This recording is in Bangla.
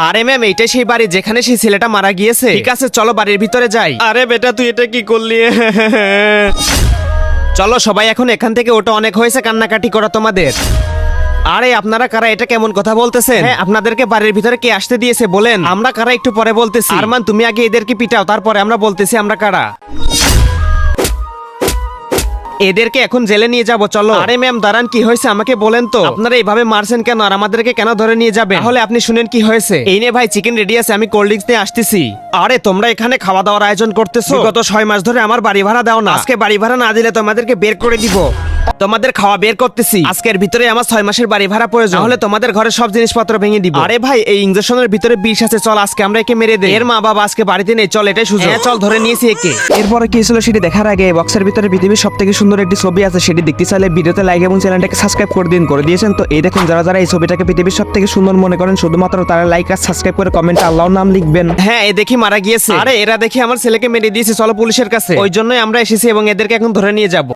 আরে ম্যাম, এইটাই সেই বাড়ি যেখানে সেই ছেলেটা মারা গিয়েছে। ঠিক আছে, চলো বাড়ির ভিতরে যাই। আরে বেটা, তুই এটা কি করলি? চলো সবাই এখন এখান থেকে, ওটা অনেক হয়েছে কান্নাকাটি করা তোমাদের। আরে আপনারা কারা? এটা কেমন কথা বলতেছেন? হ্যাঁ, আপনাদেরকে বাড়ির ভিতরে কে আসতে দিয়েছে বলেন? আমরা কারা একটু পরে বলতেছি। আরমান, তুমি আগে এদেরকে পিটাও, তারপরে আমরা বলতেছি আমরা কারা। এদেরকে এখন জেলে নিয়ে যাব, চলো। আরে ম্যাম দাঁড়ান, কি হয়েছে আমাকে বলেন তো। আপনারা এইভাবে মারছেন কেন আর আমাদেরকে কেন ধরে নিয়ে যাবে? তাহলে আপনি শুনেন কি হয়েছে। এই নে ভাই, চিকেন রেডি আছে, আমি কোল্ড ড্রিঙ্কস নিয়ে আসতেছি। আরে তোমরা এখানে খাওয়া দাওয়ার আয়োজন করতেছো? গত 6 মাস ধরে আমার বাড়ি ভাড়া দাও না। আজকে বাড়ি ভাড়া না দিলে তোমাদেরকে বের করে দিব। তোমাদের খাওয়া বের করতেছি। আজকের ভিতরে আমার 6 মাসের বাড়ি ভাড়া প্রয়োজন, হলে তোমাদের ঘরে সব জিনিসপত্র ভেঙে দিব। আরে ভাই, এই ইনজেকশনের ভিতরে বিষ আছে, চল আজকে আমরা একে মেরে দেই। এর মা বাবা আজকে বাড়িতে নেই, চল এটাই সুযোগ। হ্যাঁ চল, ধরে নিয়েছি একে। এরপরে কি ছিল সেটি দেখার আগে বক্সের ভিতরে পৃথিবীর সব থেকে সুন্দর একটি ছবি আছে, সেটি দেখতে চাইলে ভিডিওতে লাইক এবং চ্যানেলটাকে সাবস্ক্রাইব করে দিয়েছেন। তো এই দেখুন, যারা যারা এই ছবিটাকে পৃথিবীর সব থেকে সুন্দর মনে করেন শুধুমাত্র তারা লাইক আর সাবস্ক্রাইব করে কমেন্টে আল্লাহর নাম লিখবেন। হ্যাঁ, এ দেখি মারা গিয়েছে। আরে এরা দেখি আমার ছেলেকে মেরে দিয়েছে, চলো পুলিশের কাছে। ওই জন্যই আমরা এসেছি এবং এদেরকে এখন ধরে নিয়ে যাব।